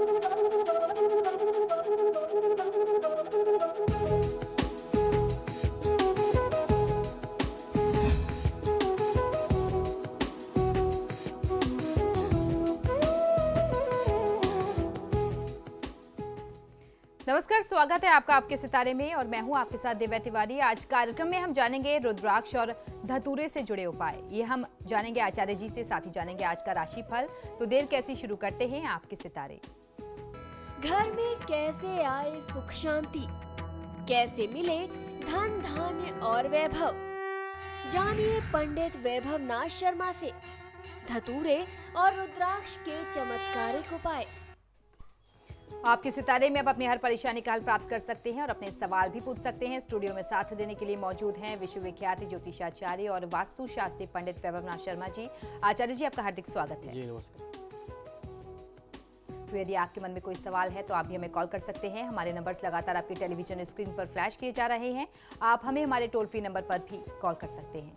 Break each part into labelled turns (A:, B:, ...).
A: नमस्कार, स्वागत है आपका आपके सितारे में और मैं हूं आपके साथ दिव्या तिवारी। आज कार्यक्रम में हम जानेंगे रुद्राक्ष और धतूरे से जुड़े उपाय। ये हम जानेंगे आचार्य जी से, साथ ही जानेंगे आज का राशिफल। तो देर कैसी, शुरू करते हैं आपके सितारे।
B: घर में कैसे आए सुख शांति, कैसे मिले धन धान्य और वैभव, जानिए पंडित वैभव नाथ शर्मा से धतूरे और रुद्राक्ष के चमत्कारिक उपाय।
A: आपके सितारे में अब अपनी हर परेशानी का हल प्राप्त कर सकते हैं और अपने सवाल भी पूछ सकते हैं। स्टूडियो में साथ देने के लिए मौजूद हैं विश्वविख्यात ज्योतिषाचार्य और वास्तु शास्त्री पंडित वैभव नाथ शर्मा जी। आचार्य जी, आपका हार्दिक स्वागत है।
C: जी नमस्कार।
A: तो यदि आपके मन में कोई सवाल है तो आप भी हमें कॉल कर सकते हैं। हमारे नंबर्स लगातार आपकी टेलीविजन स्क्रीन पर फ्लैश किए जा रहे हैं। आप हमें हमारे टोल फ्री नंबर पर भी कॉल कर सकते हैं।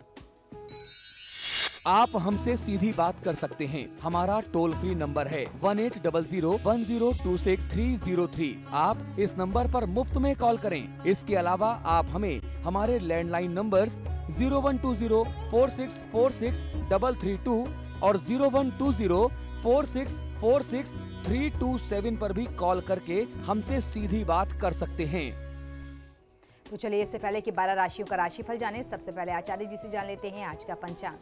D: आप हमसे सीधी बात कर सकते हैं। हमारा टोल फ्री नंबर है 18001026-303। आप इस नंबर पर मुफ्त में कॉल करें। इसके अलावा आप हमें हमारे लैंडलाइन नंबर्स 012046463332 और 012046463327 पर भी कॉल करके हमसे सीधी बात कर सकते हैं।
A: तो चलिए, इससे पहले कि 12 राशियों का राशिफल जाने, सबसे पहले आचार्य जी से जान लेते हैं आज का पंचांग।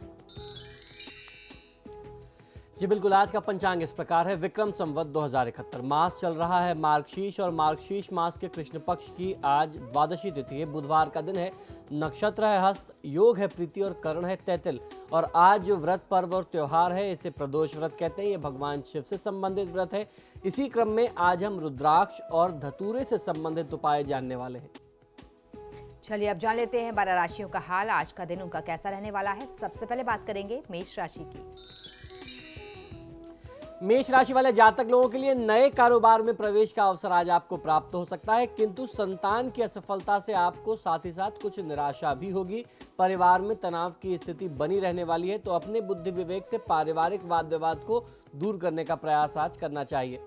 C: जी बिल्कुल, आज का पंचांग इस प्रकार है। विक्रम संवत 2071, मास चल रहा है मार्गशीर्ष और मार्गशीर्ष मास के कृष्ण पक्ष की आज द्वादशी तिथि है। बुधवार का दिन है, नक्षत्र है हस्त, योग है प्रीति और करण है तैतिल। और आज जो व्रत पर्व और त्योहार है इसे प्रदोष व्रत कहते हैं। ये भगवान शिव से संबंधित व्रत है। इसी क्रम में आज हम रुद्राक्ष और धतूरे से संबंधित उपाय जानने वाले हैं।
A: चलिए, अब जान लेते हैं 12 राशियों का हाल। आज का दिन उनका कैसा रहने वाला है। सबसे पहले बात करेंगे मेष राशि की।
C: मेष राशि वाले जातक लोगों के लिए नए कारोबार में प्रवेश का अवसर आज आपको प्राप्त हो सकता है, किंतु संतान की असफलता से आपको साथ ही साथ कुछ निराशा भी होगी। परिवार में तनाव की स्थिति बनी रहने वाली है, तो अपने बुद्धि विवेक से पारिवारिक वाद विवाद को दूर करने का प्रयास आज करना चाहिए।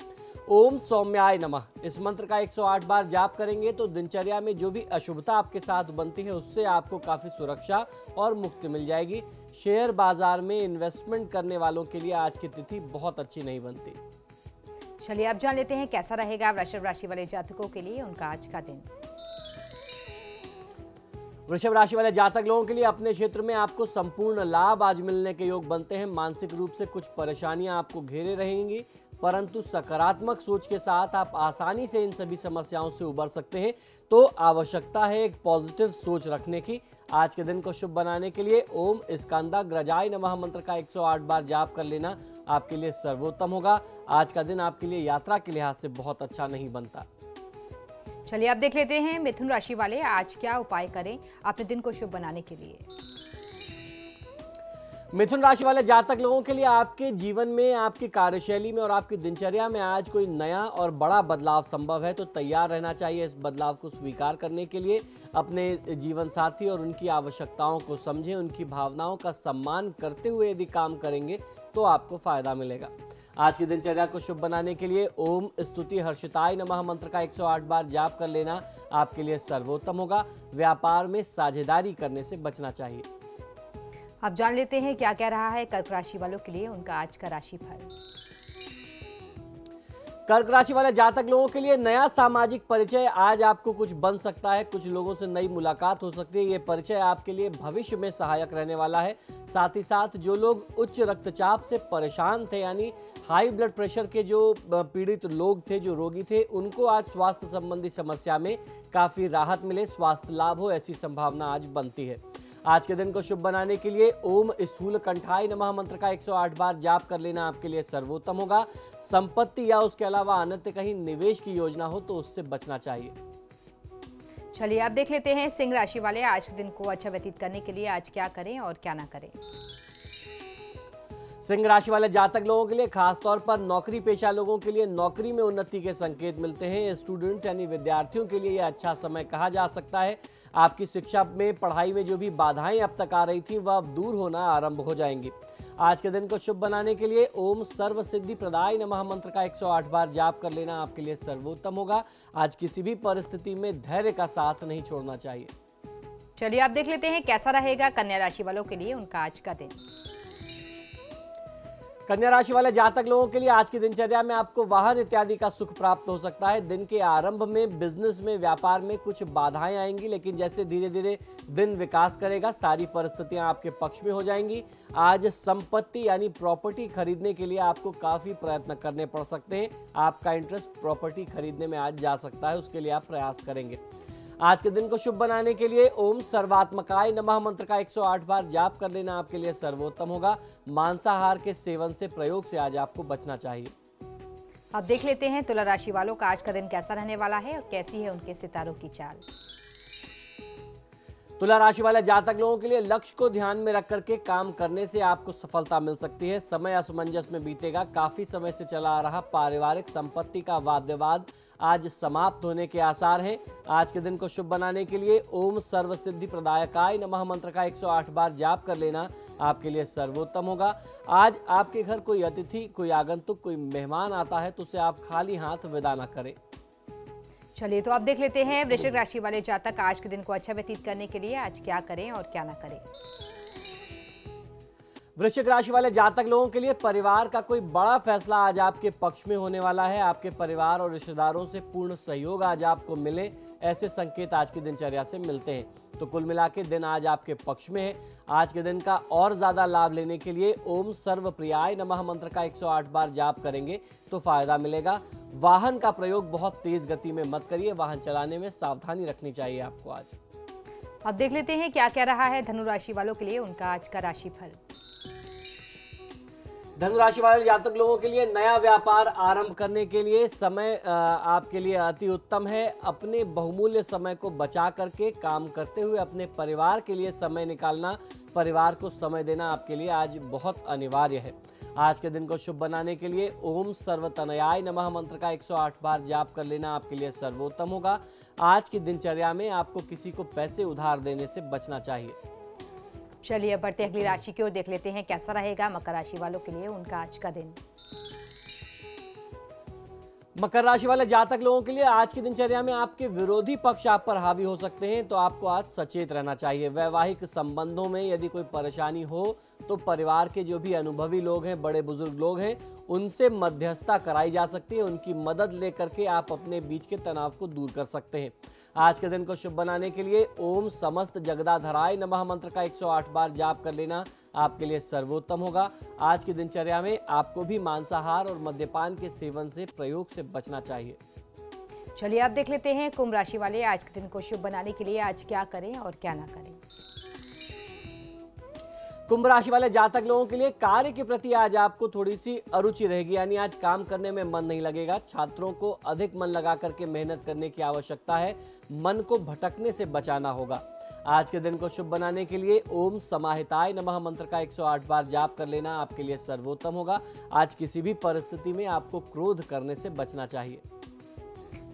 C: ओम सौम्याय नमः इस मंत्र का 108 बार जाप करेंगे तो दिनचर्या में जो भी अशुभता आपके साथ बनती है उससे आपको काफी सुरक्षा और मुक्ति मिल जाएगी। शेयर बाजार में इन्वेस्टमेंट करने वालों के लिए आज की तिथि बहुत अच्छी नहीं बनती।
A: चलिए, अब जान लेते हैं कैसा रहेगा वृषभ राशि वाले जातकों के लिए उनका आज का दिन।
C: वृषभ राशि वाले जातक लोगों के लिए अपने क्षेत्र में आपको संपूर्ण लाभ आज मिलने के योग बनते हैं। मानसिक रूप से कुछ परेशानियां आपको घेरे रहेंगी, परंतु सकारात्मक सोच के साथ आप आसानी से इन सभी समस्याओं से उबर सकते हैं। तो आवश्यकता है एक पॉजिटिव सोच रखने की। आज के दिन को शुभ बनाने के लिए ओम स्कंदाग्रजाय नमः मंत्र का 108 बार जाप कर लेना आपके लिए सर्वोत्तम होगा। आज का दिन आपके लिए यात्रा के लिहाज से बहुत अच्छा नहीं बनता।
A: चलिए, अब देख लेते हैं मिथुन राशि वाले आज क्या उपाय करें अपने दिन को शुभ बनाने के लिए।
C: मिथुन राशि वाले जातक लोगों के लिए आपके जीवन में, आपकी कार्यशैली में और आपकी दिनचर्या में आज कोई नया और बड़ा बदलाव संभव है, तो तैयार रहना चाहिए इस बदलाव को स्वीकार करने के लिए। अपने जीवन साथी और उनकी आवश्यकताओं को समझें, उनकी भावनाओं का सम्मान करते हुए यदि काम करेंगे तो आपको फायदा मिलेगा। आज की दिनचर्या को शुभ बनाने के लिए ओम स्तुति हर्षिताय नमः मंत्र का 108 बार जाप कर लेना आपके लिए सर्वोत्तम होगा। व्यापार में साझेदारी करने से बचना चाहिए।
A: अब जान लेते हैं क्या कह रहा है कर्क राशि वालों के लिए उनका आज का राशिफल।
C: कर्क राशि वाले जातक लोगों के लिए नया सामाजिक परिचय आज आपको कुछ बन सकता है। कुछ लोगों से नई मुलाकात हो सकती है। ये परिचय आपके लिए भविष्य में सहायक रहने वाला है। साथ ही साथ जो लोग उच्च रक्तचाप से परेशान थे, यानी हाई ब्लड प्रेशर के जो पीड़ित लोग थे, जो रोगी थे, उनको आज स्वास्थ्य संबंधी समस्या में काफी राहत मिले, स्वास्थ्य लाभ हो, ऐसी संभावना आज बनती है। आज के दिन को शुभ बनाने के लिए ओम स्थूल कंठाय नमः मंत्र का 108 बार जाप कर लेना आपके लिए सर्वोत्तम होगा। संपत्ति या उसके अलावा अन्यत्र कहीं निवेश की योजना हो तो उससे बचना चाहिए।
A: चलिए, अब देख लेते हैं सिंह राशि वाले आज के दिन को अच्छा व्यतीत करने के लिए आज क्या करें और क्या ना करें।
C: सिंह राशि वाले जातक लोगों के लिए खासतौर पर नौकरी पेशा लोगों के लिए नौकरी में उन्नति के संकेत मिलते हैं। स्टूडेंट्स यानी विद्यार्थियों के लिए यह अच्छा समय कहा जा सकता है। आपकी शिक्षा में, पढ़ाई में जो भी बाधाएं अब तक आ रही थी वह अब दूर होना आरंभ हो जाएंगी। आज के दिन को शुभ बनाने के लिए ओम सर्व सिद्धि प्रदाय नमः मंत्र का 108 बार जाप कर लेना आपके लिए सर्वोत्तम होगा। आज किसी भी परिस्थिति में धैर्य का साथ नहीं छोड़ना चाहिए।
A: चलिए आप देख लेते हैं कैसा रहेगा कन्या राशि वालों के लिए उनका आज का दिन।
C: कन्या राशि वाले जातक लोगों के लिए आज की दिनचर्या में आपको वाहन इत्यादि का सुख प्राप्त हो सकता है। दिन के आरंभ में बिजनेस में, व्यापार में कुछ बाधाएं आएंगी, लेकिन जैसे धीरे धीरे दिन विकास करेगा सारी परिस्थितियां आपके पक्ष में हो जाएंगी। आज संपत्ति यानी प्रॉपर्टी खरीदने के लिए आपको काफी प्रयत्न करने पड़ सकते हैं। आपका इंटरेस्ट प्रॉपर्टी खरीदने में आज जा सकता है, उसके लिए आप प्रयास करेंगे। आज के दिन को शुभ बनाने के लिए ओम सर्वात्मकाय नमः मंत्र का 108 बार जाप कर लेना आपके लिए सर्वोत्तम होगा। मांसाहार के सेवन से, प्रयोग से आज आपको बचना चाहिए।
A: अब देख लेते हैं तुला राशि वालों का आज का दिन कैसा रहने वाला है और कैसी है उनके सितारों की चाल।
C: तुला राशि वाले जातक लोगों के लिए लक्ष्य को ध्यान में रख करके काम करने से आपको सफलता मिल सकती है। समय असमंजस में बीतेगा। काफी समय से चला आ रहा पारिवारिक संपत्ति का वाद विवाद आज समाप्त होने के आसार हैं। आज के दिन को शुभ बनाने के लिए ओम सर्व सिद्धि प्रदायकाय नमः मंत्र का 108 बार जाप कर लेना आपके लिए सर्वोत्तम होगा। आज आपके घर कोई अतिथि, कोई आगंतुक, कोई मेहमान आता है तो उसे आप खाली हाथ विदा न करें।
A: चलिए तो आप देख लेते हैं वृश्चिक राशि वाले जातक आज के दिन को अच्छा व्यतीत करने के लिए आज क्या करें और क्या ना करें।
C: वृश्चिक राशि वाले जातक लोगों के लिए परिवार का कोई बड़ा फैसला आज आपके पक्ष में होने वाला है। आपके परिवार और रिश्तेदारों से पूर्ण सहयोग आज आपको मिले, ऐसे संकेत आज की दिनचर्या से मिलते हैं। तो कुल मिला के दिन आज आपके पक्ष में है। आज के दिन का और ज्यादा लाभ लेने के लिए ओम सर्व प्रियाय नमः मंत्र का 108 बार जाप करेंगे तो फायदा मिलेगा। वाहन का प्रयोग बहुत तेज गति में मत करिए। वाहन चलाने में सावधानी रखनी चाहिए आपको आज।
A: अब देख लेते हैं क्या कह रहा है धनु राशि वालों के लिए उनका आज का राशिफल।
C: धनु राशि वाले जातक लोगों के लिए नया व्यापार आरंभ करने के लिए समय आपके लिए अति उत्तम है। अपने बहुमूल्य समय को बचा करके काम करते हुए अपने परिवार के लिए समय निकालना, परिवार को समय देना आपके लिए आज बहुत अनिवार्य है। आज के दिन को शुभ बनाने के लिए ओम सर्वतनयाय नमः मंत्र का 108 बार जाप कर लेना आपके लिए सर्वोत्तम होगा। आज की दिनचर्या में आपको किसी को पैसे उधार देने से बचना चाहिए।
A: चलिए अब बढ़ते अगली राशि की ओर देख लेते हैं कैसा रहेगा मकर राशि वालों के लिए उनका आज का दिन।
C: मकर राशि वाले जातक लोगों के लिए आज की दिनचर्या में आपके विरोधी पक्ष आप पर हावी हो सकते हैं, तो आपको आज सचेत रहना चाहिए। वैवाहिक संबंधों में यदि कोई परेशानी हो तो परिवार के जो भी अनुभवी लोग हैं, बड़े बुजुर्ग लोग हैं, उनसे मध्यस्थता कराई जा सकती है। उनकी मदद लेकर के आप अपने बीच के तनाव को दूर कर सकते हैं। आज के दिन को शुभ बनाने के लिए ओम समस्त जगदाधराय नमः मंत्र का 108 बार जाप कर लेना आपके लिए सर्वोत्तम होगा। आज की दिनचर्या में आपको भी मांसाहार और मद्यपान के सेवन से, प्रयोग से बचना चाहिए।
A: चलिए आप देख लेते हैं कुंभ राशि वाले आज के दिन को शुभ बनाने के लिए आज क्या करें और क्या ना करें।
C: कुंभ राशि वाले जातक लोगों के लिए कार्य के प्रति आज आपको थोड़ी सी अरुचि रहेगी, यानी आज काम करने में मन नहीं लगेगा। छात्रों को अधिक मन लगा करके मेहनत करने की आवश्यकता है। मन को भटकने से बचाना होगा। आज के दिन को शुभ बनाने के लिए ओम समाहिताय नमः मंत्र का 108 बार जाप कर लेना आपके लिए सर्वोत्तम होगा। आज किसी भी परिस्थिति में आपको क्रोध करने से बचना चाहिए।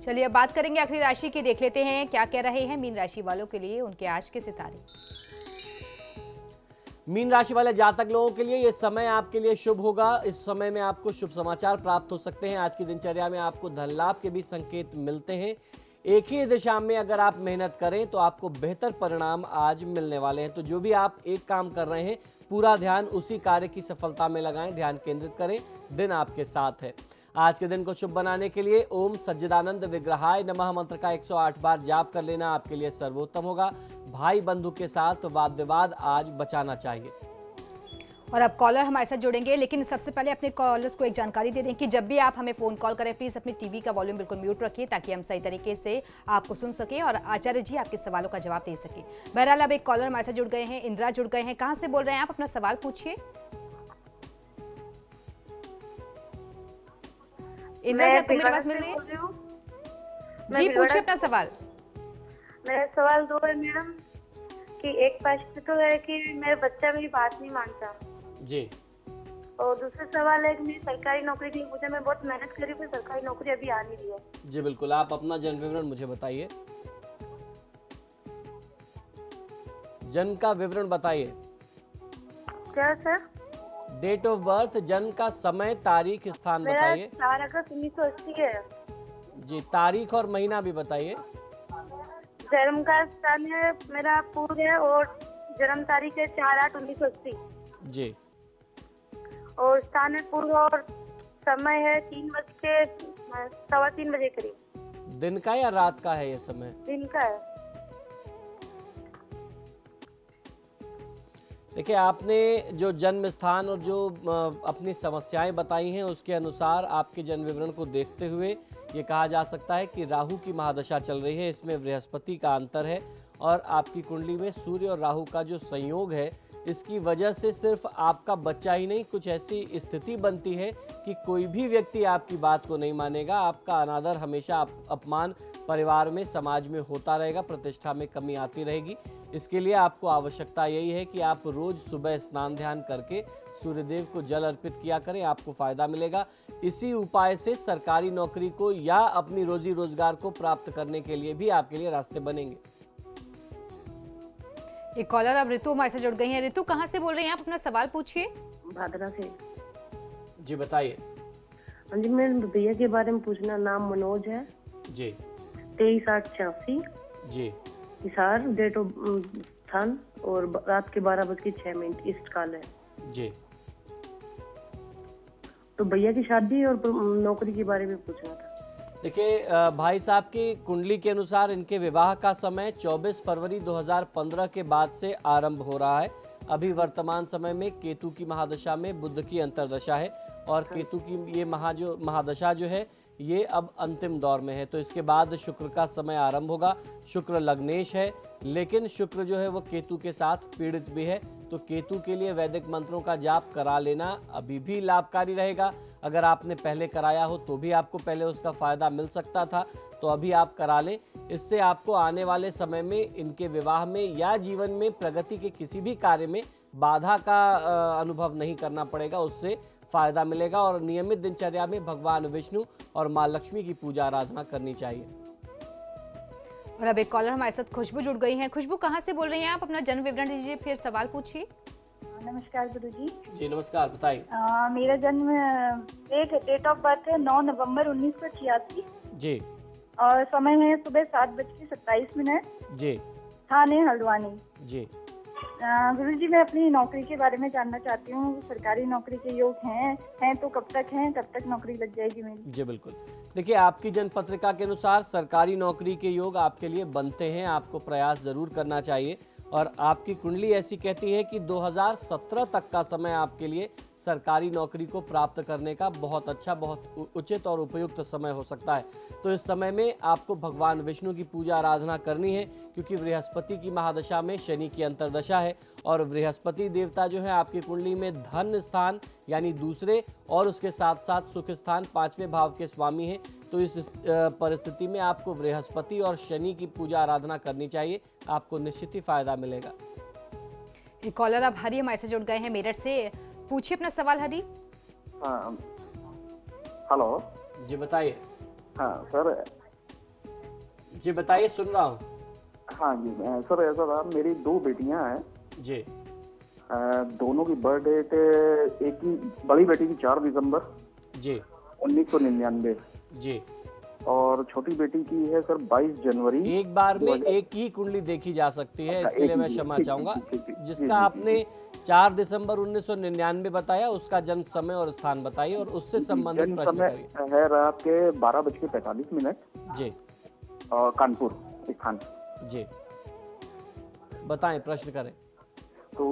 A: चलिए अब बात करेंगे आखिरी राशि की। देख लेते हैं क्या कह रहे हैं मीन राशि वालों के लिए उनके आज के सितारे।
C: मीन राशि वाले जातक लोगों के लिए ये समय आपके लिए शुभ होगा। इस समय में आपको शुभ समाचार प्राप्त हो सकते हैं। आज की दिनचर्या में आपको धन लाभ के भी संकेत मिलते हैं। एक ही दिशा में अगर आप मेहनत करें तो आपको बेहतर परिणाम आज मिलने वाले हैं। तो जो भी आप एक काम कर रहे हैं, पूरा ध्यान उसी कार्य की सफलता में लगाएं, ध्यान केंद्रित करें। दिन आपके साथ है। आज के दिन को शुभ बनाने के लिए ओम सज्जदानंद विग्रहाय नमः मंत्र का 108 बार जाप कर लेना आपके लिए सर्वोत्तम होगा। भाई बंधु के साथ वाद विवाद आज बचाना चाहिए।
A: और अब कॉलर हमारे साथ जुड़ेंगे, लेकिन सबसे पहले अपने कॉलर्स को एक जानकारी दे दें कि जब भी आप हमें फ़ोन कॉल करें प्लीज़ अपनी टीवी का वॉल्यूम बिल्कुल म्यूट रखिए ताकि हम सही तरीके से आपको सुन सकें और आचार्य जी आपके सवालों का जवाब दे सकें। बहरहाल अब एक कॉलर हमारे साथ जुड़ गए हैं, इंदिरा जुड़ गए हैं। कहाँ से बोल रहे हैं आप? अपना सवाल पूछिए। इंदिरा, आपको मेरी आवाज़ मिल रही है? जी पूछिए अपना सवाल।
E: मेरा सवाल दो है मैडम कि एक पास तो है कि मेरा बच्चा मेरी बात नहीं मानता
C: जी,
E: और दूसरा सवाल है कि मेरी सरकारी नौकरी थी, मुझे मैं बहुत मेहनत करी पर सरकारी नौकरी अभी आ नहीं रही है।
C: जी बिल्कुल, आप अपना जन्म विवरण मुझे बताइए। जन्म का विवरण बताइए।
E: क्या सर?
C: डेट ऑफ बर्थ, जन्म का समय, तारीख, स्थान
E: मेरा
C: बताइए।
E: 4 अगस्त 1980 है।
C: जी, तारीख और महीना भी बताइए।
E: जन्म का स्थान है मेरा पूर्व है और जन्म तारीख है 4/8/1980
C: जी,
E: और स्थान है पूर्व और समय है 3:15 बजे करीब।
C: दिन का या रात का है ये समय?
E: दिन का है।
C: देखिए, आपने जो जन्म स्थान और जो अपनी समस्याएं बताई हैं उसके अनुसार आपके जन्म विवरण को देखते हुए ये कहा जा सकता है कि राहु की महादशा चल रही है। इसमें बृहस्पति का अंतर है और आपकी कुंडली में सूर्य और राहु का जो संयोग है, इसकी वजह से सिर्फ आपका बच्चा ही नहीं, कुछ ऐसी स्थिति बनती है कि कोई भी व्यक्ति आपकी बात को नहीं मानेगा। आपका अनादर, हमेशा अपमान परिवार में, समाज में होता रहेगा, प्रतिष्ठा में कमी आती रहेगी। इसके लिए आपको आवश्यकता यही है कि आप रोज सुबह स्नान ध्यान करके सूर्यदेव को जल अर्पित किया करें, आपको फायदा मिलेगा। इसी उपाय से सरकारी नौकरी को या अपनी रोजी रोजगार को प्राप्त करने के लिए भी आपके लिए रास्ते बनेंगे।
A: एक कॉलर अब ऋतु हमारे से जुड़ गई हैं। ऋतु, कहाँ से बोल रही हैं आप? अपना सवाल पूछिए।
F: भादरा से।
C: जी बताइए।
F: हाँ जी, मेरे भैया के बारे में पूछना। नाम मनोज है
C: जी।
F: 23/8/86
C: जी।
F: हिसार, डेट ऑफ स्थान और रात के 12:06 ईस्ट काल है
C: जी।
F: तो भैया की शादी और नौकरी के बारे में पूछना था।
C: देखिए, भाई साहब की कुंडली के अनुसार इनके विवाह का समय 24 फरवरी 2015 के बाद से आरंभ हो रहा है। अभी वर्तमान समय में केतु की महादशा में बुध की अंतर्दशा है और केतु की ये महादशा जो है ये अब अंतिम दौर में है। तो इसके बाद शुक्र का समय आरंभ होगा। शुक्र लग्नेश है, लेकिन शुक्र जो है वो केतु के साथ पीड़ित भी है। तो केतु के लिए वैदिक मंत्रों का जाप करा लेना अभी भी लाभकारी रहेगा। अगर आपने पहले कराया हो तो भी आपको पहले उसका फायदा मिल सकता था, तो अभी आप करा लें। इससे आपको आने वाले समय में इनके विवाह में या जीवन में प्रगति के किसी भी कार्य में बाधा का अनुभव नहीं करना पड़ेगा, उससे फायदा मिलेगा। और नियमित दिनचर्या में भगवान विष्णु और माँ लक्ष्मी की पूजा आराधना करनी चाहिए।
A: और अब एक कॉलर हमारे साथ खुशबू जुड़ गई हैं। खुशबू, कहाँ से बोल रही हैं आप? अपना जन्म विवरण दीजिए, फिर सवाल पूछिए।
E: नमस्कार गुरुजी।
C: जी नमस्कार, बताइए।
E: मेरा जन्म डेट ऑफ बर्थ है 9 नवंबर 1986
C: जी।
E: और समय है सुबह 7:27
C: जी।
E: थाने हल्द्वानी।
C: जी।
E: गुरुजी, मैं अपनी नौकरी के बारे में जानना चाहती हूँ। सरकारी नौकरी के योग हैं तो कब तक नौकरी लग जाएगी मेरी?
C: जी बिल्कुल। देखिए, आपकी जन्म पत्रिका के अनुसार सरकारी नौकरी के योग आपके लिए बनते हैं। आपको प्रयास जरूर करना चाहिए और आपकी कुंडली ऐसी कहती है कि 2017 तक का समय आपके लिए सरकारी नौकरी को प्राप्त करने का बहुत अच्छा, बहुत उचित और उपयुक्त समय हो सकता है। तो इस समय में आपको भगवान विष्णु की पूजा आराधना करनी है, क्योंकि बृहस्पति की महादशा में शनि की अंतर्दशा है और बृहस्पति देवता जो है आपकी कुंडली में धन स्थान यानी दूसरे और उसके साथ साथ सुख स्थान 5वें भाव के स्वामी हैं। तो इस परिस्थिति में आपको बृहस्पति और शनि की पूजा आराधना करनी चाहिए, आपको निश्चित ही फायदा मिलेगा।
A: एक कॉलर अब हरी हमारे से जुड़ गए हैं मेरठ से। पूछिए अपना सवाल हरी।
G: हाँ, हेलो।
C: जी बताइए।
G: हाँ सर।
C: जी बताइए, सुन रहा हूँ।
G: हाँ जी सर, ऐसा था, मेरी 2 बेटियां हैं
C: जी।
G: दोनों की बर्थ डेट, एक की बड़ी बेटी की 4 दिसंबर
C: जी
G: 1999
C: जी
G: और छोटी बेटी की है सर 22 जनवरी।
C: एक बार में एक ही कुंडली देखी जा सकती है, इसके लिए मैं क्षमा चाहूंगा। जिसका आपने 4 दिसंबर 1999 बताया, उसका जन्म समय और स्थान बताइए और उससे संबंधित प्रश्न करिए।
G: है रात के 12:45
C: जी
G: और कानपुर स्थान।
C: जी बताएं, प्रश्न करें।
G: तो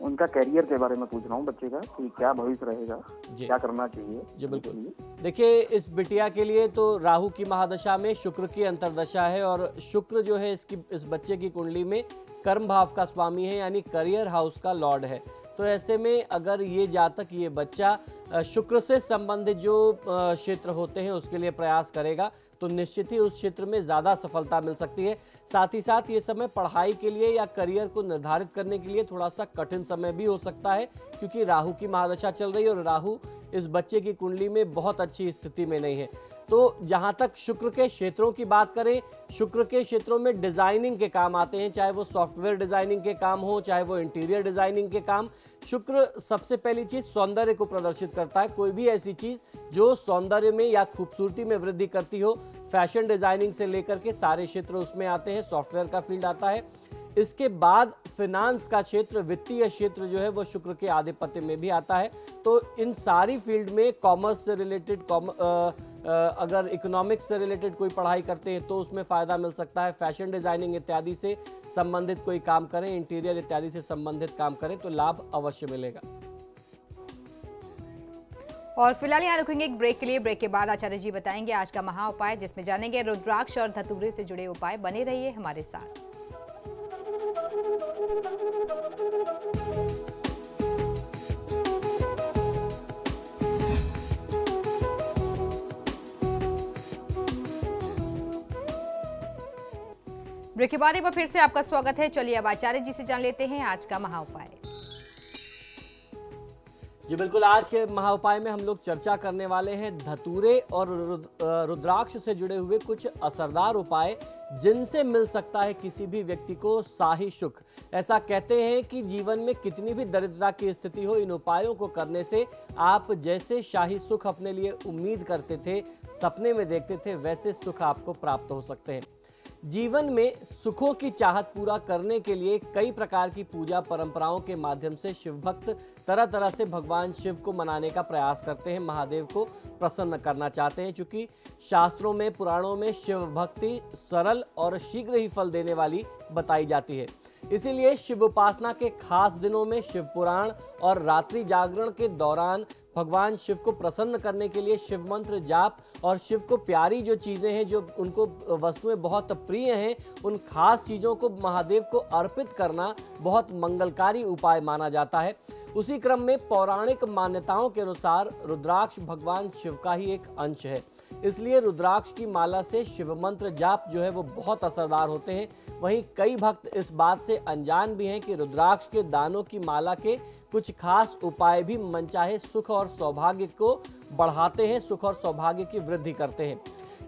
G: उनका कैरियर के बारे में पूछ रहा हूँ बच्चे का, कि क्या भविष्य रहेगा, क्या करना चाहिए?
C: जी बिल्कुल। देखिए, इस बिटिया के लिए तो राहु की महादशा में शुक्र की अंतर्दशा है और शुक्र जो है इस बच्चे की कुंडली में कर्म भाव का स्वामी है, यानी करियर हाउस का लॉर्ड है। तो ऐसे में अगर ये जातक, ये बच्चा शुक्र से संबंधित जो क्षेत्र होते हैं उसके लिए प्रयास करेगा तो निश्चित ही उस क्षेत्र में ज़्यादा सफलता मिल सकती है। साथ ही साथ ये समय पढ़ाई के लिए या करियर को निर्धारित करने के लिए थोड़ा सा कठिन समय भी हो सकता है, क्योंकि राहु की महादशा चल रही है और राहु इस बच्चे की कुंडली में बहुत अच्छी स्थिति में नहीं है। तो जहां तक शुक्र के क्षेत्रों की बात करें, शुक्र के क्षेत्रों में डिजाइनिंग के काम आते हैं, चाहे वो सॉफ्टवेयर डिजाइनिंग के काम हो, चाहे वो इंटीरियर डिजाइनिंग के काम। शुक्र सबसे पहली चीज सौंदर्य को प्रदर्शित करता है। कोई भी ऐसी चीज जो सौंदर्य में या खूबसूरती में वृद्धि करती हो, फैशन डिजाइनिंग से लेकर के सारे क्षेत्र उसमें आते हैं। सॉफ्टवेयर का फील्ड आता है। इसके बाद फिनांस का क्षेत्र, वित्तीय क्षेत्र जो है वो शुक्र के आधिपत्य में भी आता है। तो इन सारी फील्ड में कॉमर्स से रिलेटेड, अगर इकोनॉमिक्स से रिलेटेड कोई पढ़ाई करते हैं तो उसमें फ़ायदा मिल सकता है। फैशन डिज़ाइनिंग इत्यादि से संबंधित कोई काम करें, इंटीरियर इत्यादि से संबंधित काम करें तो लाभ अवश्य मिलेगा।
A: और फिलहाल यहाँ रुकेंगे एक ब्रेक के लिए। ब्रेक के बाद आचार्य जी बताएंगे आज का महा उपाय, जिसमें जानेंगे रुद्राक्ष और धतूरे से जुड़े उपाय। बने रहिए हमारे साथ। ब्रेक के बाद एक बार फिर से आपका स्वागत है। चलिए अब आचार्य जी से जान लेते हैं आज का महा उपाय।
C: जी बिल्कुल, आज के महा उपाय में हम लोग चर्चा करने वाले हैं धतूरे और रुद्राक्ष से जुड़े हुए कुछ असरदार उपाय, जिनसे मिल सकता है किसी भी व्यक्ति को शाही सुख। ऐसा कहते हैं कि जीवन में कितनी भी दरिद्रता की स्थिति हो, इन उपायों को करने से आप जैसे शाही सुख अपने लिए उम्मीद करते थे, सपने में देखते थे, वैसे सुख आपको प्राप्त हो सकते हैं। जीवन में सुखों की चाहत पूरा करने के लिए कई प्रकार की पूजा परंपराओं के माध्यम से शिव भक्त तरह तरह से भगवान शिव को मनाने का प्रयास करते हैं, महादेव को प्रसन्न करना चाहते हैं। क्योंकि शास्त्रों में, पुराणों में शिव भक्ति सरल और शीघ्र ही फल देने वाली बताई जाती है। इसीलिए शिव उपासना के खास दिनों में शिव पुराण और रात्रि जागरण के दौरान भगवान शिव को प्रसन्न करने के लिए शिव मंत्र जाप और शिव को प्यारी जो चीज़ें हैं, जो उनको वस्तुएं बहुत प्रिय हैं, उन खास चीज़ों को महादेव को अर्पित करना बहुत मंगलकारी उपाय माना जाता है। उसी क्रम में पौराणिक मान्यताओं के अनुसार रुद्राक्ष भगवान शिव का ही एक अंश है। इसलिए रुद्राक्ष की माला से शिव मंत्र जाप जो है वो बहुत असरदार होते हैं। वहीं कई भक्त इस बात से अनजान भी हैं कि रुद्राक्ष के दानों की माला के कुछ खास उपाय भी मनचाहे सुख और सौभाग्य को बढ़ाते हैं, सुख और सौभाग्य की वृद्धि करते हैं।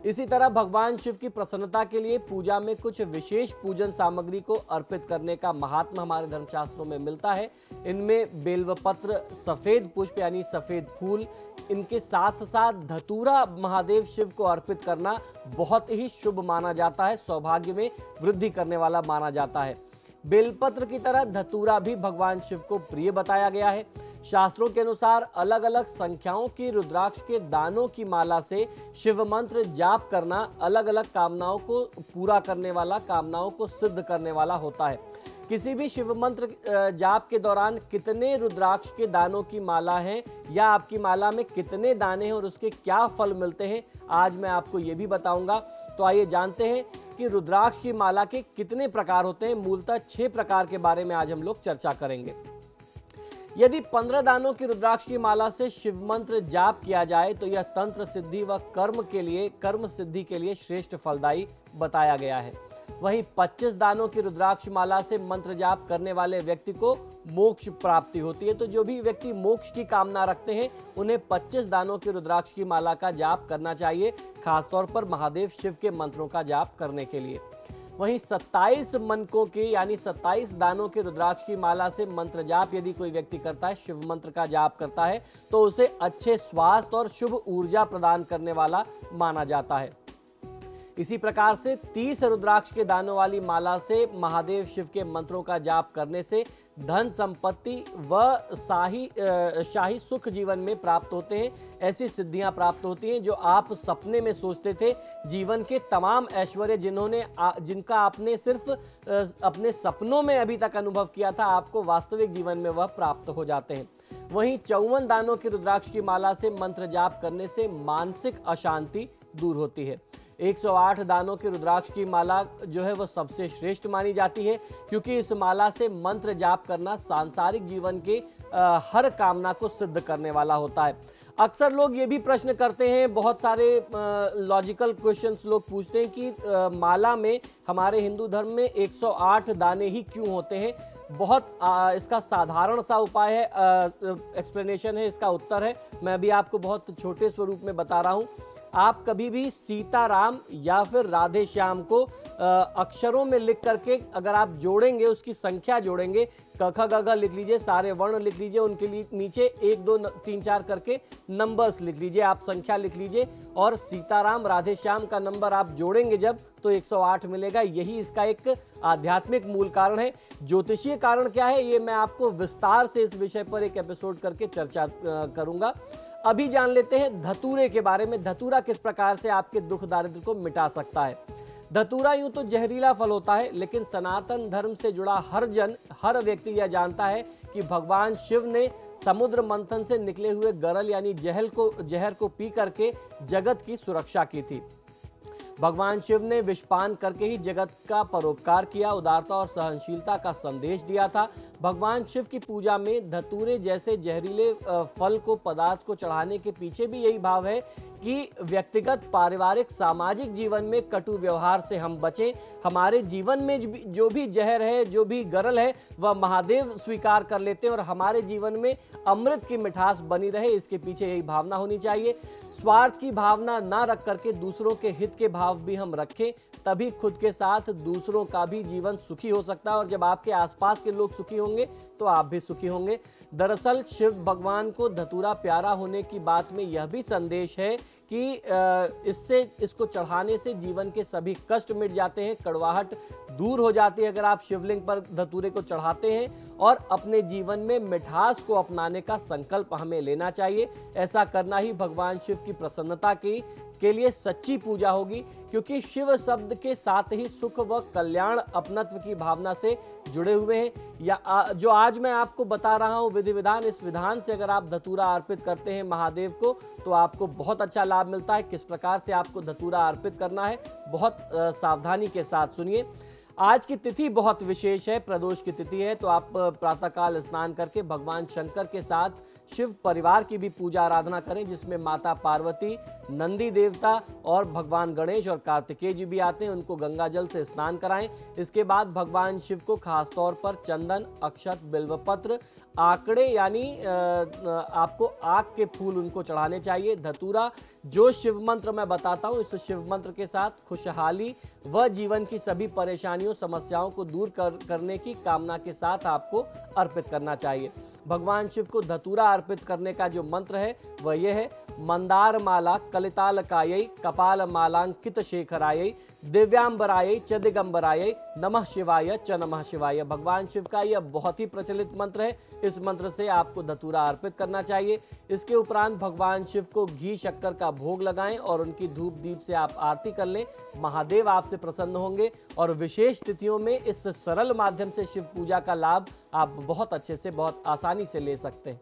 C: इसी तरह भगवान शिव की प्रसन्नता के लिए पूजा में कुछ विशेष पूजन सामग्री को अर्पित करने का महात्मा हमारे धर्मशास्त्रों में मिलता है। इनमें बेलवपत्र, सफेद पुष्प यानी सफेद फूल, इनके साथ साथ धतूरा महादेव शिव को अर्पित करना बहुत ही शुभ माना जाता है, सौभाग्य में वृद्धि करने वाला माना जाता है। बेलपत्र की तरह धतूरा भी भगवान शिव को प्रिय बताया गया है। शास्त्रों के अनुसार अलग अलग संख्याओं की रुद्राक्ष के दानों की माला से शिव मंत्र जाप करना अलग अलग कामनाओं को पूरा करने वाला, कामनाओं को सिद्ध करने वाला होता है। किसी भी शिव मंत्र जाप के दौरान कितने रुद्राक्ष के दानों की माला है या आपकी माला में कितने दाने हैं और उसके क्या फल मिलते हैं, आज मैं आपको ये भी बताऊंगा। तो आइए जानते हैं कि रुद्राक्ष की माला के कितने प्रकार होते हैं। मूलतः 6 प्रकार के बारे में आज हम लोग चर्चा करेंगे। यदि 15 दानों की रुद्राक्ष की माला से शिव मंत्र जाप किया जाए तो यह तंत्र सिद्धि व कर्म सिद्धि के लिए श्रेष्ठ फलदायी बताया गया है। वहीं 25 दानों की रुद्राक्ष माला से मंत्र जाप करने वाले व्यक्ति को मोक्ष प्राप्ति होती है। तो जो भी व्यक्ति मोक्ष की कामना रखते हैं उन्हें 25 दानों की रुद्राक्ष की माला का जाप करना चाहिए, खासतौर पर महादेव शिव के मंत्रों का जाप करने के लिए। वहीं 27 मनकों की यानी 27 दानों के रुद्राक्ष की माला से मंत्र जाप यदि कोई व्यक्ति करता है, शिव मंत्र का जाप करता है, तो उसे अच्छे स्वास्थ्य और शुभ ऊर्जा प्रदान करने वाला माना जाता है। इसी प्रकार से 30 रुद्राक्ष के दानों वाली माला से महादेव शिव के मंत्रों का जाप करने से धन संपत्ति व शाही सुख जीवन में प्राप्त होते हैं। ऐसी सिद्धियां प्राप्त होती हैं जो आप सपने में सोचते थे। जीवन के तमाम ऐश्वर्य जिनका आपने सिर्फ अपने सपनों में अभी तक अनुभव किया था, आपको वास्तविक जीवन में वह प्राप्त हो जाते हैं। वहीं 54 दानों की रुद्राक्ष की माला से मंत्र जाप करने से मानसिक अशांति दूर होती है। 108 दानों की रुद्राक्ष की माला जो है वह सबसे श्रेष्ठ मानी जाती है, क्योंकि इस माला से मंत्र जाप करना सांसारिक जीवन के हर कामना को सिद्ध करने वाला होता है। अक्सर लोग ये भी प्रश्न करते हैं, बहुत सारे लॉजिकल क्वेश्चंस लोग पूछते हैं कि माला में, हमारे हिंदू धर्म में 108 दाने ही क्यों होते हैं। बहुत इसका साधारण सा उपाय है, एक्सप्लेनेशन है, इसका उत्तर है। मैं अभी आपको बहुत छोटे स्वरूप में बता रहा हूँ। आप कभी भी सीताराम या फिर राधे श्याम को अक्षरों में लिख करके अगर आप जोड़ेंगे, उसकी संख्या जोड़ेंगे, क ख ग घ लिख लीजिए, सारे वर्ण लिख लीजिए, उनके लिए नीचे 1 2 3 4 करके नंबर्स लिख लीजिए, आप संख्या लिख लीजिए और सीताराम राधे श्याम का नंबर आप जोड़ेंगे जब तो 108 मिलेगा। यही इसका एक आध्यात्मिक मूल कारण है। ज्योतिषीय कारण क्या है ये मैं आपको विस्तार से इस विषय पर एक एपिसोड करके चर्चा करूंगा। अभी जान लेते हैं धतूरे के बारे में। धतूरा किस प्रकार से आपके दुख दारिद्र्य को मिटा सकता है। धतूरा यूं तो जहरीला फल होता है, लेकिन सनातन धर्म से जुड़ा हर व्यक्ति यह जानता है कि भगवान शिव ने समुद्र मंथन से निकले हुए गरल यानी जहर को पी करके जगत की सुरक्षा की थी। भगवान शिव ने विषपान करके ही जगत का परोपकार किया, उदारता और सहनशीलता का संदेश दिया था। भगवान शिव की पूजा में धतूरे जैसे जहरीले फल को पदार्थ को चढ़ाने के पीछे भी यही भाव है कि व्यक्तिगत, पारिवारिक, सामाजिक जीवन में कटु व्यवहार से हम बचें। हमारे जीवन में जो भी जहर है, जो भी गरल है, वह महादेव स्वीकार कर लेते हैं और हमारे जीवन में अमृत की मिठास बनी रहे, इसके पीछे यही भावना होनी चाहिए। स्वार्थ की भावना ना रख करके दूसरों के हित के भाव भी हम रखें, तभी खुद के साथ दूसरों का भी जीवन सुखी हो सकता है और जब आपके आसपास के लोग सुखी होंगे तो आप भी सुखी होंगे। दरअसल शिव भगवान को धतूरा प्यारा होने की बात में यह भी संदेश है कि इसको चढ़ाने से जीवन के सभी कष्ट मिट जाते हैं, कड़वाहट दूर हो जाती है अगर आप शिवलिंग पर धतूरे को चढ़ाते हैं और अपने जीवन में मिठास को अपनाने का संकल्प हमें लेना चाहिए। ऐसा करना ही भगवान शिव की प्रसन्नता के लिए सच्ची पूजा होगी, क्योंकि शिव शब्द के साथ ही सुख व कल्याण अपनत्व की भावना से जुड़े हुए हैं। जो आज मैं आपको बता रहा हूँ विधि विधान, इस विधान से अगर आप धतूरा अर्पित करते हैं महादेव को तो आपको बहुत अच्छा लाभ मिलता है। किस प्रकार से आपको धतूरा अर्पित करना है बहुत सावधानी के साथ सुनिए। आज की तिथि बहुत विशेष है, प्रदोष की तिथि है, तो आप प्रातःकाल स्नान करके भगवान शंकर के साथ शिव परिवार की भी पूजा आराधना करें, जिसमें माता पार्वती, नंदी देवता और भगवान गणेश और कार्तिकेय जी भी आते हैं। उनको गंगा जल से स्नान कराएं। इसके बाद भगवान शिव को खास तौर पर चंदन, अक्षत, बिल्वपत्र, आकड़े यानी आपको आक के फूल उनको चढ़ाने चाहिए। धतूरा जो शिव मंत्र मैं बताता हूँ, इस शिव मंत्र के साथ खुशहाली व जीवन की सभी परेशानियों, समस्याओं को दूर करने की कामना के साथ आपको अर्पित करना चाहिए। भगवान शिव को धतूरा अर्पित करने का जो मंत्र है वह यह है: मंदार माला कलितालकायै कपाल मालांकित शेखरायै दिव्यांबरायै च दिगंबरायै नमः शिवाय च नमः शिवाय। भगवान शिव का यह बहुत ही प्रचलित मंत्र है। इस मंत्र से आपको धतूरा अर्पित करना चाहिए। इसके उपरांत भगवान शिव को घी शक्कर का भोग लगाएं और उनकी धूप दीप से आप आरती कर लें। महादेव आपसे प्रसन्न होंगे और विशेष तिथियों में इस सरल माध्यम से शिव पूजा का लाभ आप बहुत अच्छे से, बहुत आसानी से ले सकते हैं।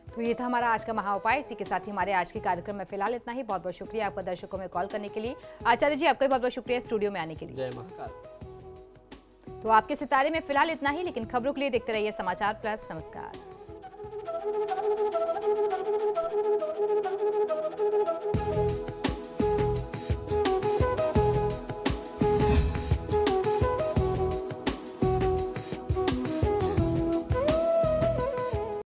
A: तो ये था हमारा आज का महा उपाय। इसी के साथ ही हमारे आज के कार्यक्रम में फिलहाल इतना ही। बहुत बहुत शुक्रिया आपका दर्शकों में कॉल करने के लिए। आचार्य जी आपका बहुत बहुत शुक्रिया स्टूडियो में आने के लिए।
C: जय महाकाल।
A: तो आपके सितारे में फिलहाल इतना ही, लेकिन खबरों के लिए देखते रहिए समाचार प्लस। नमस्कार।